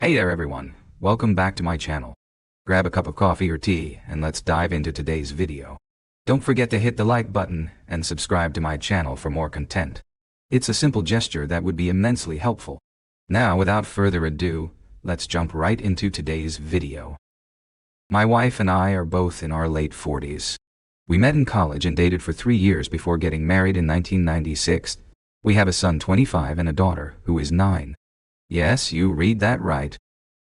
Hey there everyone, welcome back to my channel. Grab a cup of coffee or tea and let's dive into today's video. Don't forget to hit the like button and subscribe to my channel for more content. It's a simple gesture that would be immensely helpful. Now without further ado, let's jump right into today's video. My wife and I are both in our late 40s. We met in college and dated for 3 years before getting married in 1996. We have a son 25 and a daughter who is 9. Yes, you read that right.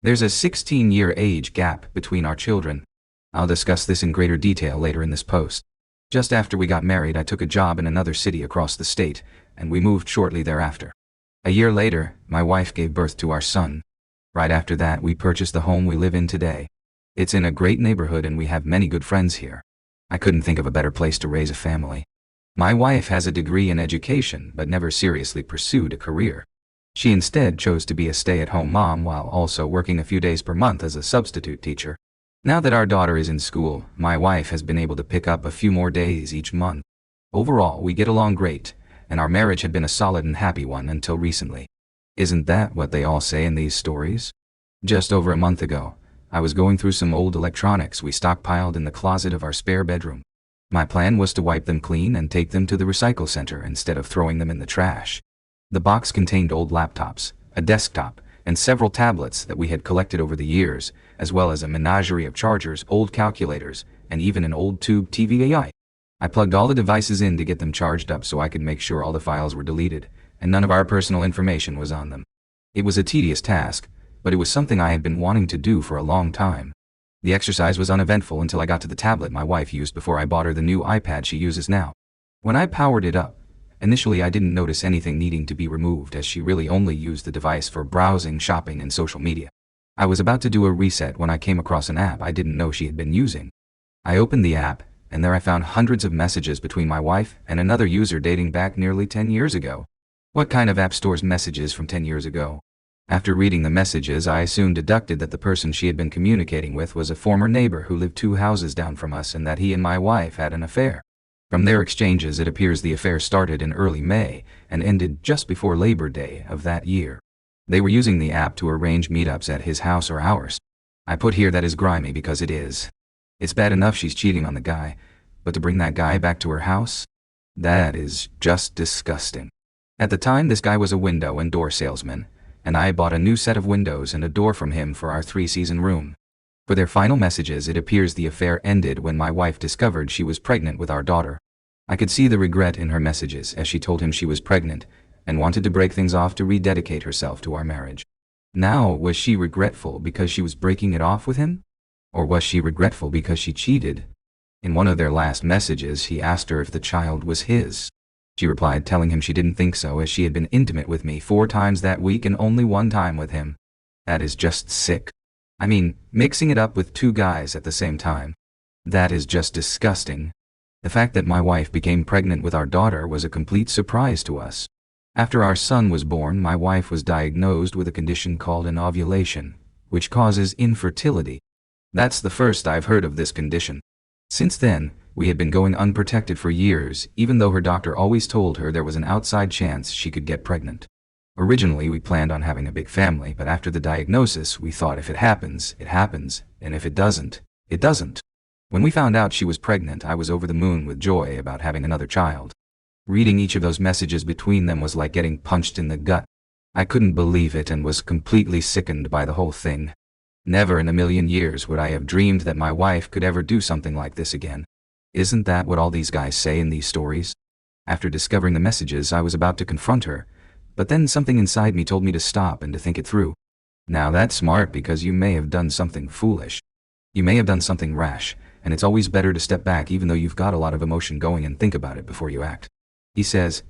There's a 16-year age gap between our children. I'll discuss this in greater detail later in this post. Just after we got married, I took a job in another city across the state, and we moved shortly thereafter. A year later, my wife gave birth to our son. Right after that, we purchased the home we live in today. It's in a great neighborhood and we have many good friends here. I couldn't think of a better place to raise a family. My wife has a degree in education but never seriously pursued a career. She instead chose to be a stay-at-home mom while also working a few days per month as a substitute teacher. Now that our daughter is in school, my wife has been able to pick up a few more days each month. Overall, we get along great, and our marriage had been a solid and happy one until recently. Isn't that what they all say in these stories? Just over a month ago, I was going through some old electronics we stockpiled in the closet of our spare bedroom. My plan was to wipe them clean and take them to the recycle center instead of throwing them in the trash. The box contained old laptops, a desktop, and several tablets that we had collected over the years, as well as a menagerie of chargers, old calculators, and even an old tube TV. I plugged all the devices in to get them charged up so I could make sure all the files were deleted, and none of our personal information was on them. It was a tedious task, but it was something I had been wanting to do for a long time. The exercise was uneventful until I got to the tablet my wife used before I bought her the new iPad she uses now. When I powered it up, initially I didn't notice anything needing to be removed as she really only used the device for browsing, shopping, and social media. I was about to do a reset when I came across an app I didn't know she had been using. I opened the app, and there I found hundreds of messages between my wife and another user dating back nearly 10 years ago. What kind of app stores messages from 10 years ago? After reading the messages, I soon deducted that the person she had been communicating with was a former neighbor who lived 2 houses down from us and that he and my wife had an affair. From their exchanges, it appears the affair started in early May and ended just before Labor Day of that year. They were using the app to arrange meetups at his house or ours. I put here that is grimy because it is. It's bad enough she's cheating on the guy, but to bring that guy back to her house? That is just disgusting. At the time, this guy was a window and door salesman, and I bought a new set of windows and a door from him for our 3-season room. For their final messages, it appears the affair ended when my wife discovered she was pregnant with our daughter. I could see the regret in her messages as she told him she was pregnant and wanted to break things off to rededicate herself to our marriage. Now, was she regretful because she was breaking it off with him? Or was she regretful because she cheated? In one of their last messages, he asked her if the child was his. She replied telling him she didn't think so as she had been intimate with me 4 times that week and only 1 time with him. That is just sick. I mean, mixing it up with 2 guys at the same time. That is just disgusting. The fact that my wife became pregnant with our daughter was a complete surprise to us. After our son was born, my wife was diagnosed with a condition called an ovulation, which causes infertility. That's the first I've heard of this condition. Since then, we had been going unprotected for years, even though her doctor always told her there was an outside chance she could get pregnant. Originally, we planned on having a big family, but after the diagnosis, we thought if it happens, it happens, and if it doesn't, it doesn't. When we found out she was pregnant, I was over the moon with joy about having another child. Reading each of those messages between them was like getting punched in the gut. I couldn't believe it and was completely sickened by the whole thing. Never in a million years would I have dreamed that my wife could ever do something like this again. Isn't that what all these guys say in these stories? After discovering the messages, I was about to confront her, but then something inside me told me to stop and to think it through. Now that's smart because you may have done something foolish. You may have done something rash, and it's always better to step back even though you've got a lot of emotion going and think about it before you act. He says,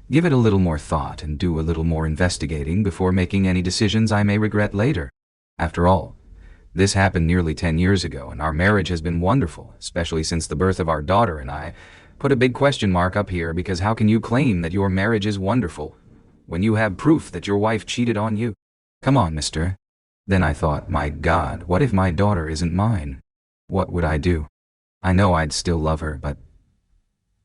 give it a little more thought and do a little more investigating before making any decisions I may regret later. After all, this happened nearly 10 years ago and our marriage has been wonderful, especially since the birth of our daughter, and I put a big question mark up here because how can you claim that your marriage is wonderful when you have proof that your wife cheated on you? Come on, mister. Then I thought, my God, what if my daughter isn't mine? What would I do? I know I'd still love her, but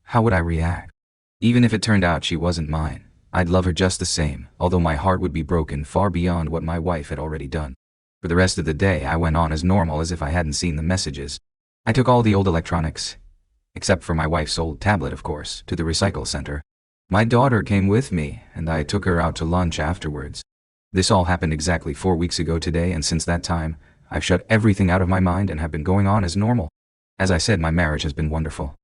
how would I react? Even if it turned out she wasn't mine, I'd love her just the same, although my heart would be broken far beyond what my wife had already done. For the rest of the day I went on as normal as if I hadn't seen the messages. I took all the old electronics, except for my wife's old tablet of course, to the recycle center. My daughter came with me, and I took her out to lunch afterwards. This all happened exactly 4 weeks ago today, and since that time, I've shut everything out of my mind and have been going on as normal. As I said, my marriage has been wonderful.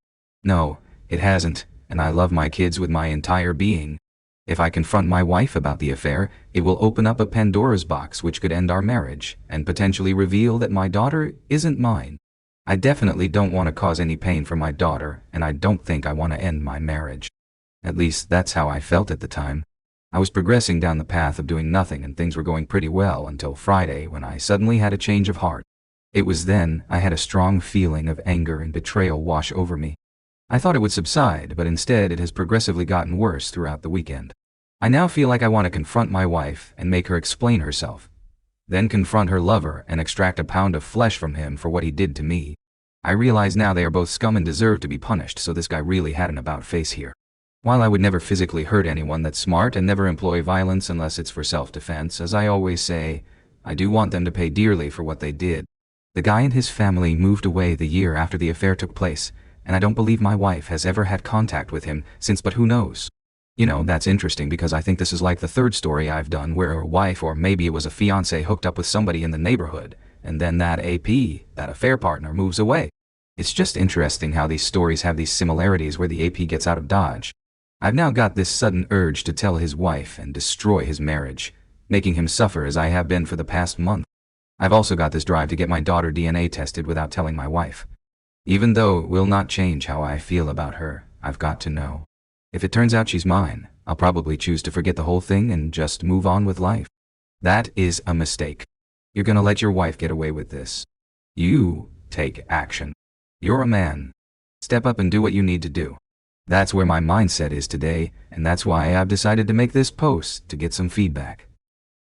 No, it hasn't, and I love my kids with my entire being. If I confront my wife about the affair, it will open up a Pandora's box which could end our marriage, and potentially reveal that my daughter isn't mine. I definitely don't want to cause any pain for my daughter, and I don't think I want to end my marriage. At least that's how I felt at the time. I was progressing down the path of doing nothing and things were going pretty well until Friday when I suddenly had a change of heart. It was then I had a strong feeling of anger and betrayal wash over me. I thought it would subside, but instead it has progressively gotten worse throughout the weekend. I now feel like I want to confront my wife and make her explain herself. Then confront her lover and extract a pound of flesh from him for what he did to me. I realize now they are both scum and deserve to be punished, so this guy really had an about face here. While I would never physically hurt anyone that's smart and never employ violence unless it's for self-defense, as I always say, I do want them to pay dearly for what they did. The guy and his family moved away the year after the affair took place, and I don't believe my wife has ever had contact with him since, but who knows? You know, that's interesting because I think this is like the third story I've done where a wife or maybe it was a fiancé hooked up with somebody in the neighborhood, and then that AP, that affair partner, moves away. It's just interesting how these stories have these similarities where the AP gets out of Dodge. I've now got this sudden urge to tell his wife and destroy his marriage, making him suffer as I have been for the past month. I've also got this drive to get my daughter DNA tested without telling my wife. Even though it will not change how I feel about her, I've got to know. If it turns out she's mine, I'll probably choose to forget the whole thing and just move on with life. That is a mistake. You're gonna let your wife get away with this. You take action. You're a man. Step up and do what you need to do. That's where my mindset is today, and that's why I've decided to make this post to get some feedback.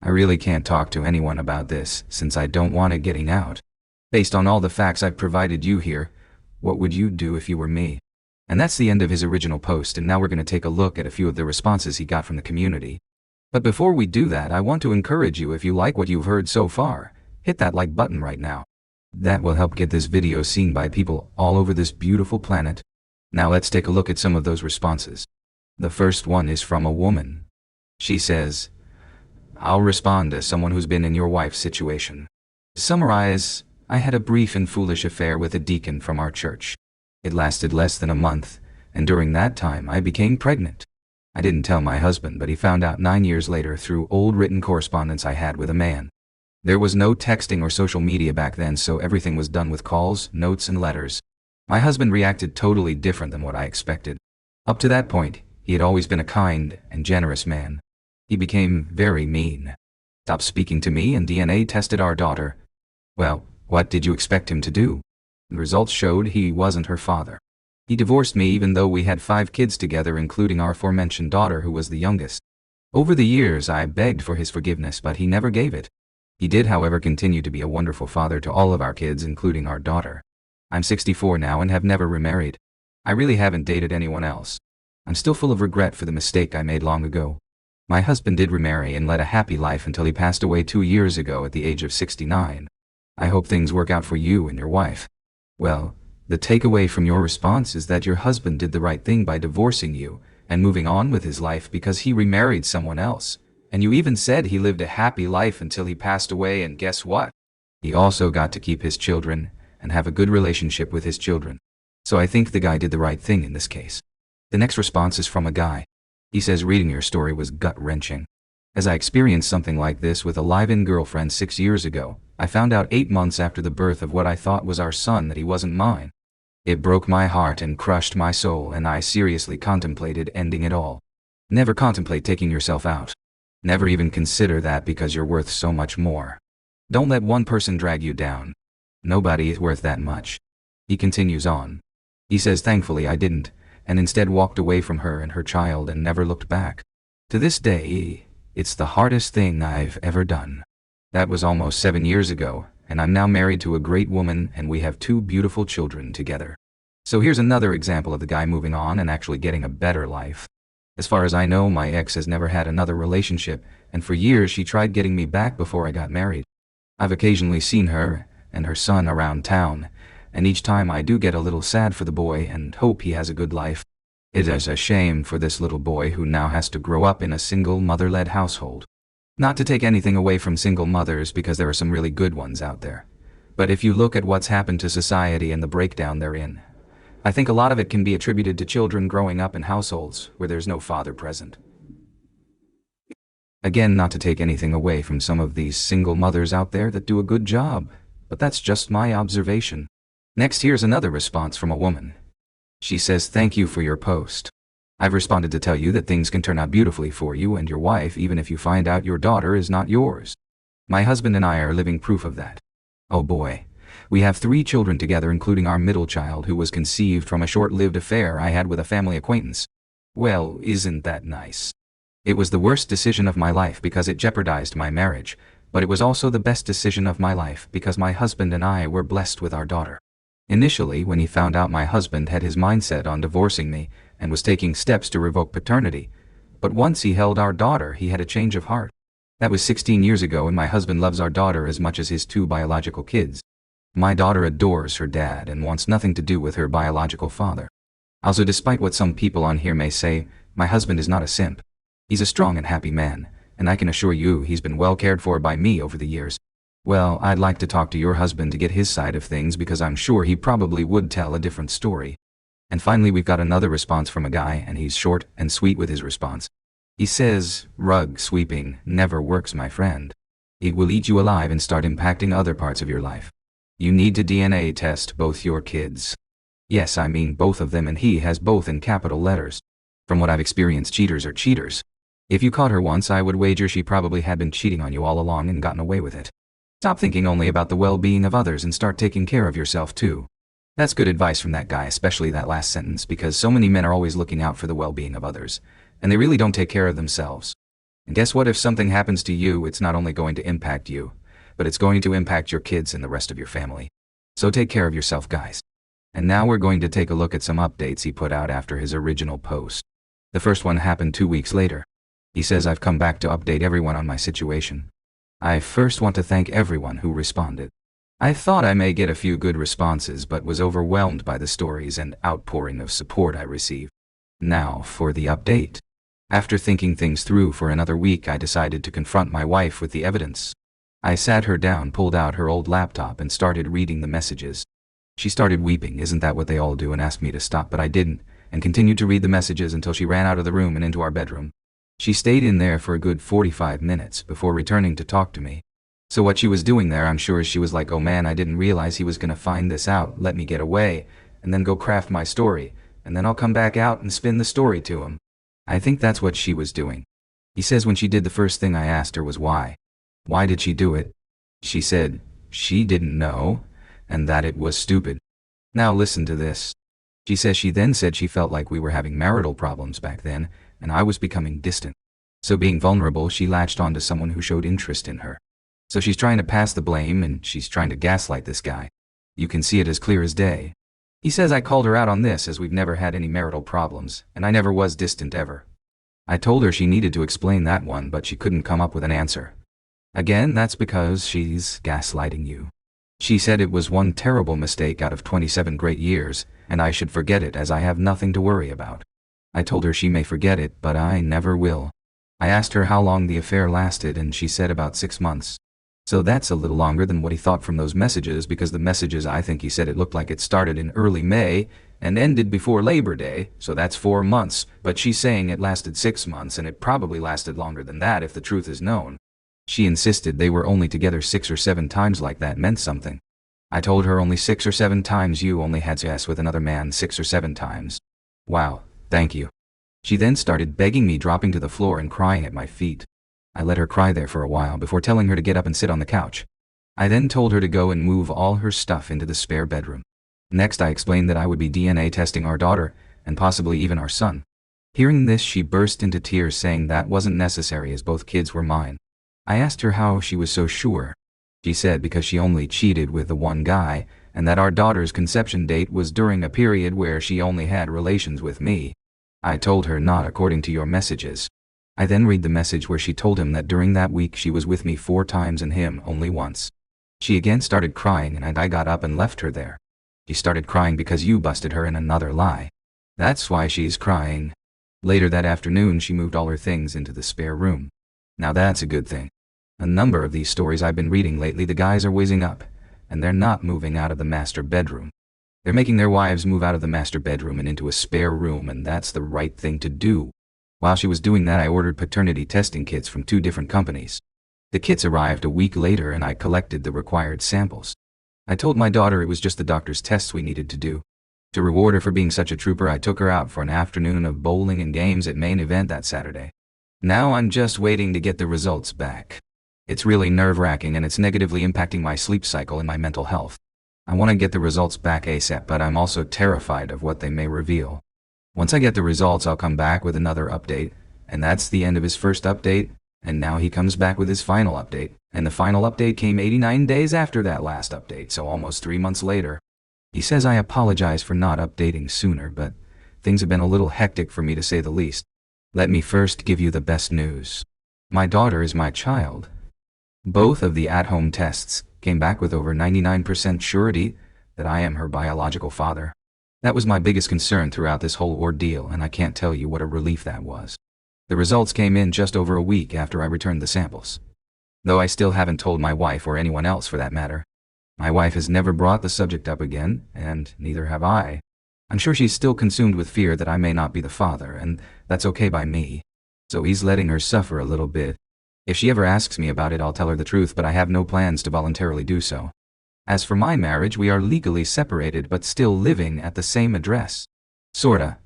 I really can't talk to anyone about this since I don't want it getting out. Based on all the facts I've provided you here, what would you do if you were me? And that's the end of his original post, and now we're going to take a look at a few of the responses he got from the community. But before we do that, I want to encourage you, if you like what you've heard so far, hit that like button right now. That will help get this video seen by people all over this beautiful planet. Now let's take a look at some of those responses. The first one is from a woman. She says, I'll respond as someone who's been in your wife's situation. Summarize, I had a brief and foolish affair with a deacon from our church. It lasted less than a month, and during that time I became pregnant. I didn't tell my husband, but he found out 9 years later through old written correspondence I had with a man. There was no texting or social media back then, so everything was done with calls, notes, and letters. My husband reacted totally different than what I expected. Up to that point, he had always been a kind and generous man. He became very mean. Stopped speaking to me and DNA tested our daughter. Well, what did you expect him to do? The results showed he wasn't her father. He divorced me even though we had 5 kids together, including our aforementioned daughter who was the youngest. Over the years I begged for his forgiveness, but he never gave it. He did, however, continue to be a wonderful father to all of our kids, including our daughter. I'm 64 now and have never remarried. I really haven't dated anyone else. I'm still full of regret for the mistake I made long ago. My husband did remarry and led a happy life until he passed away 2 years ago at the age of 69. I hope things work out for you and your wife. Well, the takeaway from your response is that your husband did the right thing by divorcing you and moving on with his life because he remarried someone else. And you even said he lived a happy life until he passed away, and guess what? He also got to keep his children and have a good relationship with his children. So I think the guy did the right thing in this case. The next response is from a guy. He says reading your story was gut-wrenching. As I experienced something like this with a live-in girlfriend 6 years ago, I found out 8 months after the birth of what I thought was our son that he wasn't mine. It broke my heart and crushed my soul, and I seriously contemplated ending it all. Never contemplate taking yourself out. Never even consider that, because you're worth so much more. Don't let one person drag you down. Nobody is worth that much. He continues on. He says thankfully I didn't, and instead walked away from her and her child and never looked back. To this day, it's the hardest thing I've ever done. That was almost 7 years ago, and I'm now married to a great woman and we have 2 beautiful children together. So here's another example of the guy moving on and actually getting a better life. As far as I know, my ex has never had another relationship, and for years she tried getting me back before I got married. I've occasionally seen her and her son around town, and each time I do get a little sad for the boy and hope he has a good life. It is a shame for this little boy who now has to grow up in a single mother-led household. Not to take anything away from single mothers, because there are some really good ones out there. But if you look at what's happened to society and the breakdown therein, I think a lot of it can be attributed to children growing up in households where there's no father present. Again, not to take anything away from some of these single mothers out there that do a good job, but that's just my observation. Next, here's another response from a woman. She says, "Thank you for your post. I've responded to tell you that things can turn out beautifully for you and your wife even if you find out your daughter is not yours. My husband and I are living proof of that. Oh boy. We have 3 children together, including our middle child, who was conceived from a short-lived affair I had with a family acquaintance. Well, isn't that nice? It was the worst decision of my life because it jeopardized my marriage, but it was also the best decision of my life because my husband and I were blessed with our daughter. Initially, when he found out my husband had his mindset on divorcing me and was taking steps to revoke paternity, but once he held our daughter, he had a change of heart. That was 16 years ago, and my husband loves our daughter as much as his 2 biological kids. My daughter adores her dad and wants nothing to do with her biological father. Also, despite what some people on here may say, my husband is not a simp. He's a strong and happy man, and I can assure you he's been well cared for by me over the years. Well, I'd like to talk to your husband to get his side of things, because I'm sure he probably would tell a different story." And finally, we've got another response from a guy, and he's short and sweet with his response. He says, "Rug sweeping never works, my friend. It will eat you alive and start impacting other parts of your life. You need to DNA test both your kids." Yes, I mean both of them, and he has both in capital letters. From what I've experienced, cheaters are cheaters. If you caught her once, I would wager she probably had been cheating on you all along and gotten away with it. Stop thinking only about the well-being of others and start taking care of yourself too. That's good advice from that guy, especially that last sentence, because so many men are always looking out for the well-being of others, and they really don't take care of themselves. And guess what? If something happens to you, it's not only going to impact you, but it's going to impact your kids and the rest of your family. So take care of yourself, guys. And now we're going to take a look at some updates he put out after his original post. The first one happened 2 weeks later. He says, "I've come back to update everyone on my situation. I first want to thank everyone who responded. I thought I may get a few good responses, but was overwhelmed by the stories and outpouring of support I received. Now for the update. After thinking things through for another week, I decided to confront my wife with the evidence. I sat her down, pulled out her old laptop, and started reading the messages. She started weeping, isn't that what they all do, and asked me to stop, but I didn't, and continued to read the messages until she ran out of the room and into our bedroom. She stayed in there for a good 45 minutes before returning to talk to me. So what she was doing there, I'm sure, is she was like, "Oh man, I didn't realize he was gonna find this out, let me get away, and then go craft my story, and then I'll come back out and spin the story to him." I think that's what she was doing. He says when she did, the first thing I asked her was why. Why did she do it? She said she didn't know, and that it was stupid. Now listen to this. She says she then said she felt like we were having marital problems back then, and I was becoming distant. So being vulnerable, she latched onto someone who showed interest in her. So she's trying to pass the blame, and she's trying to gaslight this guy. You can see it as clear as day. He says I called her out on this, as we've never had any marital problems, and I never was distant ever. I told her she needed to explain that one, but she couldn't come up with an answer. Again, that's because she's gaslighting you. She said it was one terrible mistake out of 27 great years, and I should forget it as I have nothing to worry about. I told her she may forget it, but I never will. I asked her how long the affair lasted, and she said about 6 months. So that's a little longer than what he thought from those messages, because the messages, I think he said it looked like it started in early May and ended before Labor Day, so that's 4 months, but she's saying it lasted 6 months, and it probably lasted longer than that if the truth is known. She insisted they were only together 6 or 7 times, like that meant something. I told her only 6 or 7 times. You only had sex with another man 6 or 7 times. Wow, thank you. She then started begging me, dropping to the floor and crying at my feet. I let her cry there for a while before telling her to get up and sit on the couch. I then told her to go and move all her stuff into the spare bedroom. Next, I explained that I would be DNA testing our daughter, and possibly even our son. Hearing this, she burst into tears, saying that wasn't necessary as both kids were mine. I asked her how she was so sure. She said because she only cheated with the one guy, and that our daughter's conception date was during a period where she only had relations with me. I told her not according to your messages. I then read the message where she told him that during that week she was with me 4 times and him only once. She again started crying and I got up and left her there. She started crying because you busted her in another lie. That's why she's crying. Later that afternoon she moved all her things into the spare room. Now that's a good thing. A number of these stories I've been reading lately, the guys are whizzing up, and they're not moving out of the master bedroom. They're making their wives move out of the master bedroom and into a spare room, and that's the right thing to do. While she was doing that, I ordered paternity testing kits from 2 different companies. The kits arrived a week later and I collected the required samples. I told my daughter it was just the doctor's tests we needed to do. To reward her for being such a trooper, I took her out for an afternoon of bowling and games at Main Event that Saturday. Now I'm just waiting to get the results back. It's really nerve-wracking and it's negatively impacting my sleep cycle and my mental health. I want to get the results back ASAP, but I'm also terrified of what they may reveal. Once I get the results, I'll come back with another update, and that's the end of his first update, and now he comes back with his final update, and the final update came 89 days after that last update, so almost 3 months later. He says I apologize for not updating sooner, but things have been a little hectic for me to say the least. Let me first give you the best news. My daughter is my child. Both of the at-home tests came back with over 99% surety that I am her biological father. That was my biggest concern throughout this whole ordeal, and I can't tell you what a relief that was. The results came in just over a week after I returned the samples. Though I still haven't told my wife, or anyone else for that matter. My wife has never brought the subject up again, and neither have I. I'm sure she's still consumed with fear that I may not be the father, and that's okay by me. So he's letting her suffer a little bit. If she ever asks me about it, I'll tell her the truth, but I have no plans to voluntarily do so. As for my marriage, we are legally separated but still living at the same address. Sorta.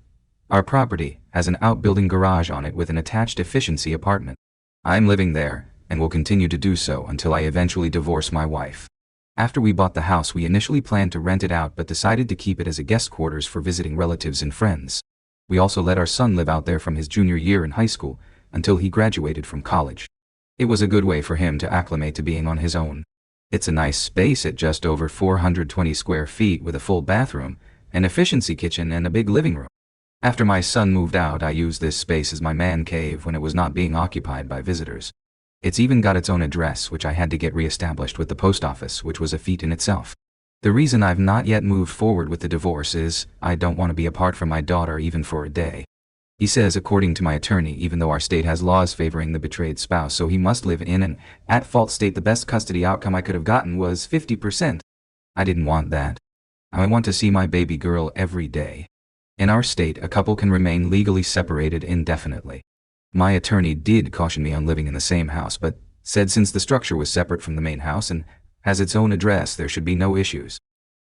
Our property has an outbuilding garage on it with an attached efficiency apartment. I'm living there, and will continue to do so until I eventually divorce my wife. After we bought the house, we initially planned to rent it out but decided to keep it as a guest quarters for visiting relatives and friends. We also let our son live out there from his junior year in high school until he graduated from college. It was a good way for him to acclimate to being on his own. It's a nice space at just over 420 square feet with a full bathroom, an efficiency kitchen, and a big living room. After my son moved out, I used this space as my man cave when it was not being occupied by visitors. It's even got its own address, which I had to get re-established with the post office, which was a feat in itself. The reason I've not yet moved forward with the divorce is I don't want to be apart from my daughter even for a day. He says, according to my attorney, even though our state has laws favoring the betrayed spouse, so he must live in an at-fault state, the best custody outcome I could have gotten was 50%. I didn't want that. I want to see my baby girl every day. In our state, a couple can remain legally separated indefinitely. My attorney did caution me on living in the same house, but said since the structure was separate from the main house and has its own address, there should be no issues.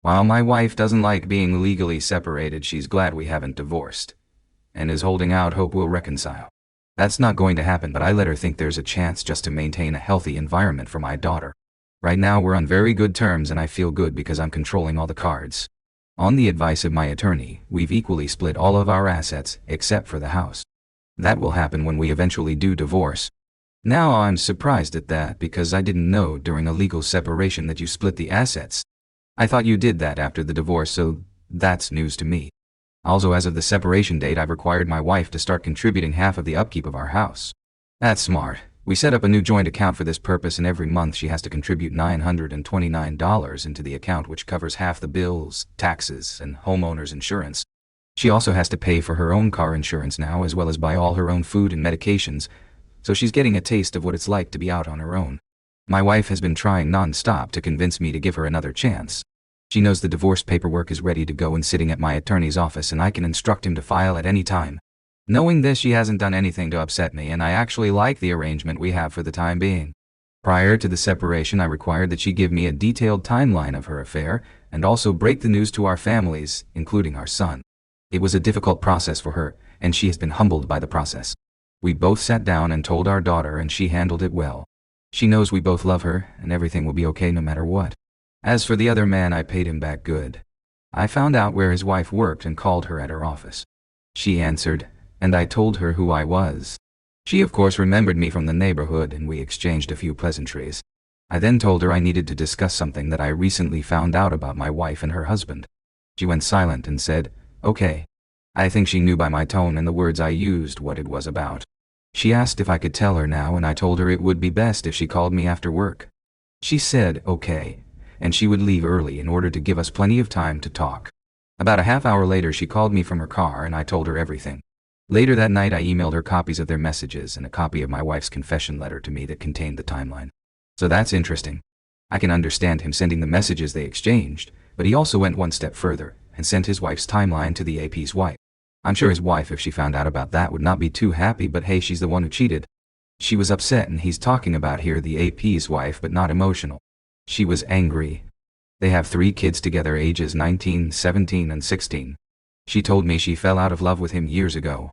While my wife doesn't like being legally separated, she's glad we haven't divorced, and is holding out hope we'll reconcile. That's not going to happen, but I let her think there's a chance just to maintain a healthy environment for my daughter. Right now we're on very good terms and I feel good because I'm controlling all the cards. On the advice of my attorney, we've equally split all of our assets except for the house. That will happen when we eventually do divorce. Now I'm surprised at that because I didn't know during a legal separation that you split the assets. I thought you did that after the divorce, so that's news to me. Also, as of the separation date, I've required my wife to start contributing half of the upkeep of our house. That's smart. We set up a new joint account for this purpose, and every month she has to contribute $929 into the account, which covers half the bills, taxes, and homeowner's insurance. She also has to pay for her own car insurance now, as well as buy all her own food and medications, so she's getting a taste of what it's like to be out on her own. My wife has been trying non-stop to convince me to give her another chance. She knows the divorce paperwork is ready to go and sitting at my attorney's office, and I can instruct him to file at any time. Knowing this, she hasn't done anything to upset me, and I actually like the arrangement we have for the time being. Prior to the separation, I required that she give me a detailed timeline of her affair, and also break the news to our families, including our son. It was a difficult process for her, and she has been humbled by the process. We both sat down and told our daughter, and she handled it well. She knows we both love her, and everything will be okay no matter what. As for the other man, I paid him back good. I found out where his wife worked and called her at her office. She answered, and I told her who I was. She of course remembered me from the neighborhood, and we exchanged a few pleasantries. I then told her I needed to discuss something that I recently found out about my wife and her husband. She went silent and said, "Okay." I think she knew by my tone and the words I used what it was about. She asked if I could tell her now, and I told her it would be best if she called me after work. She said, "Okay," and she would leave early in order to give us plenty of time to talk. About a half hour later she called me from her car and I told her everything. Later that night I emailed her copies of their messages and a copy of my wife's confession letter to me that contained the timeline. So that's interesting. I can understand him sending the messages they exchanged, but he also went one step further and sent his wife's timeline to the AP's wife. I'm sure his wife, if she found out about that, would not be too happy, but hey, she's the one who cheated. She was upset, and he's talking about here the AP's wife, but not emotional. She was angry. They have 3 kids together, ages 19, 17, and 16. She told me she fell out of love with him years ago.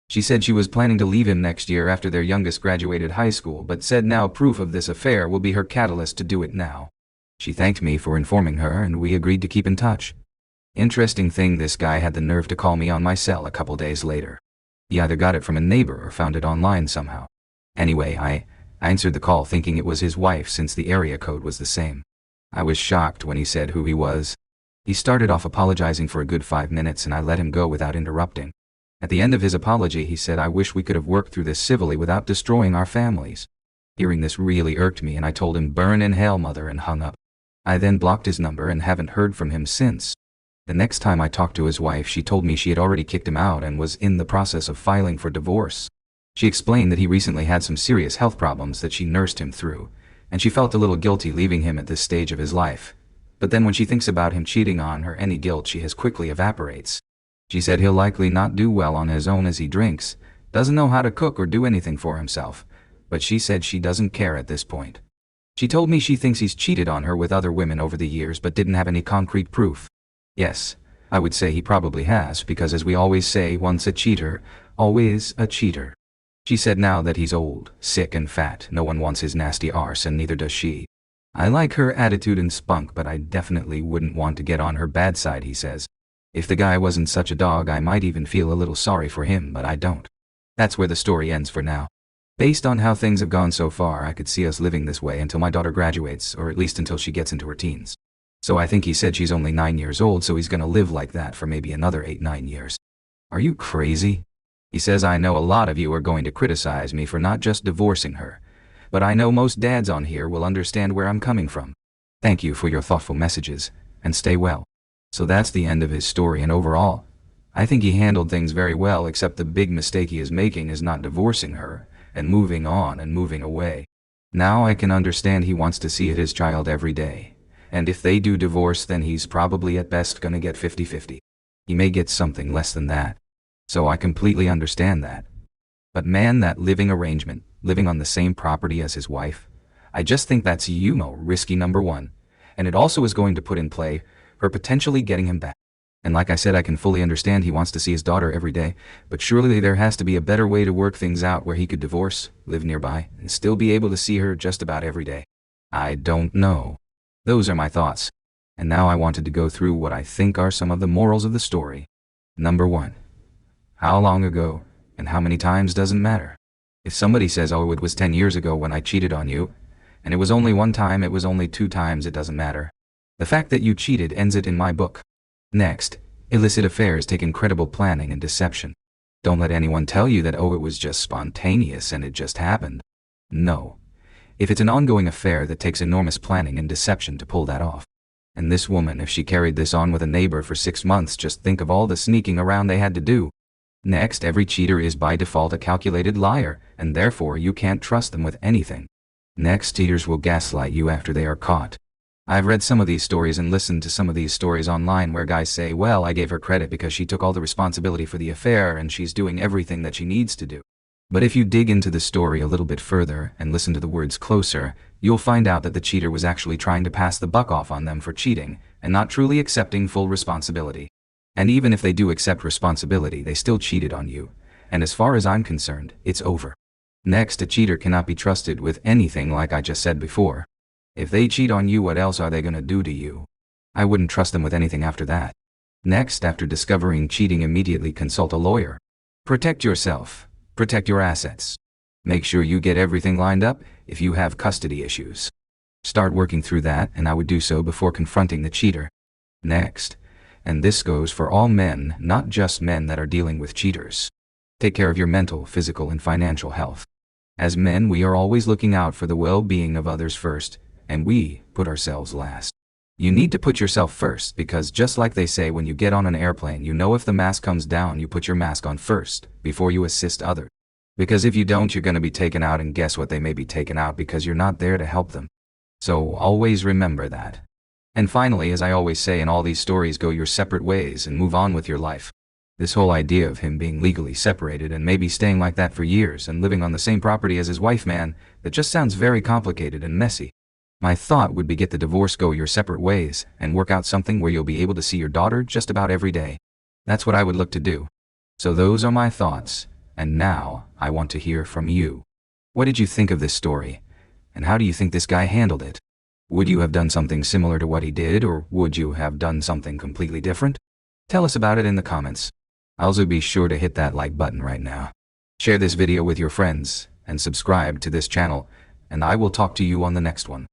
She said she was planning to leave him next year after their youngest graduated high school, but said now proof of this affair will be her catalyst to do it now. She thanked me for informing her, and we agreed to keep in touch. Interesting thing, this guy had the nerve to call me on my cell a couple days later. He either got it from a neighbor or found it online somehow. Anyway, I answered the call thinking it was his wife since the area code was the same. I was shocked when he said who he was. He started off apologizing for a good 5 minutes and I let him go without interrupting. At the end of his apology he said, "I wish we could have worked through this civilly without destroying our families." Hearing this really irked me and I told him burn in hell, mother, and hung up. I then blocked his number and haven't heard from him since. The next time I talked to his wife she told me she had already kicked him out and was in the process of filing for divorce. She explained that he recently had some serious health problems that she nursed him through, and she felt a little guilty leaving him at this stage of his life. But then when she thinks about him cheating on her, any guilt she has quickly evaporates. She said he'll likely not do well on his own as he drinks, doesn't know how to cook or do anything for himself, but she said she doesn't care at this point. She told me she thinks he's cheated on her with other women over the years but didn't have any concrete proof. Yes, I would say he probably has, because as we always say, once a cheater, always a cheater. She said now that he's old, sick and fat, no one wants his nasty arse and neither does she. I like her attitude and spunk, but I definitely wouldn't want to get on her bad side, he says. If the guy wasn't such a dog I might even feel a little sorry for him, but I don't. That's where the story ends for now. Based on how things have gone so far, I could see us living this way until my daughter graduates, or at least until she gets into her teens. So I think he said she's only 9 years old, so he's gonna live like that for maybe another 8-9 years. Are you crazy? He says, I know a lot of you are going to criticize me for not just divorcing her, but I know most dads on here will understand where I'm coming from. Thank you for your thoughtful messages, and stay well. So that's the end of his story, and overall, I think he handled things very well, except the big mistake he is making is not divorcing her, and moving on and moving away. Now I can understand he wants to see his child every day, and if they do divorce then he's probably at best gonna get 50-50. He may get something less than that. So I completely understand that. But man, that living arrangement, living on the same property as his wife, I just think that's risky number one, and it also is going to put in play her potentially getting him back. And like I said, I can fully understand he wants to see his daughter every day, but surely there has to be a better way to work things out where he could divorce, live nearby, and still be able to see her just about every day. I don't know. Those are my thoughts. And now I wanted to go through what I think are some of the morals of the story. Number 1. How long ago, and how many times doesn't matter. If somebody says, oh, it was 10 years ago when I cheated on you, and it was only 1 time, it was only 2 times, it doesn't matter. The fact that you cheated ends it in my book. Next, illicit affairs take incredible planning and deception. Don't let anyone tell you that, oh, it was just spontaneous and it just happened. No. If it's an ongoing affair, that takes enormous planning and deception to pull that off. And this woman, if she carried this on with a neighbor for 6 months, just think of all the sneaking around they had to do. Next, every cheater is by default a calculated liar, and therefore you can't trust them with anything. Next, cheaters will gaslight you after they are caught. I've read some of these stories and listened to some of these stories online where guys say, well, I gave her credit because she took all the responsibility for the affair and she's doing everything that she needs to do. But if you dig into the story a little bit further and listen to the words closer, you'll find out that the cheater was actually trying to pass the buck off on them for cheating and not truly accepting full responsibility. And even if they do accept responsibility, they still cheated on you. And as far as I'm concerned, it's over. Next, a cheater cannot be trusted with anything, like I just said before. If they cheat on you, what else are they gonna do to you? I wouldn't trust them with anything after that. Next, after discovering cheating, immediately consult a lawyer. Protect yourself. Protect your assets. Make sure you get everything lined up if you have custody issues. Start working through that, and I would do so before confronting the cheater. Next, and this goes for all men, not just men that are dealing with cheaters. Take care of your mental, physical, and financial health. As men, we are always looking out for the well-being of others first, and we put ourselves last. You need to put yourself first, because just like they say when you get on an airplane, you know if the mask comes down, you put your mask on first before you assist others. Because if you don't, you're going to be taken out, and guess what, they may be taken out because you're not there to help them. So always remember that. And finally, as I always say in all these stories, go your separate ways and move on with your life. This whole idea of him being legally separated and maybe staying like that for years and living on the same property as his wife, man, that just sounds very complicated and messy. My thought would be get the divorce, go your separate ways, and work out something where you'll be able to see your daughter just about every day. That's what I would look to do. So those are my thoughts, and now I want to hear from you. What did you think of this story? And how do you think this guy handled it? Would you have done something similar to what he did, or would you have done something completely different? Tell us about it in the comments. Also be sure to hit that like button right now. Share this video with your friends, and subscribe to this channel, and I will talk to you on the next one.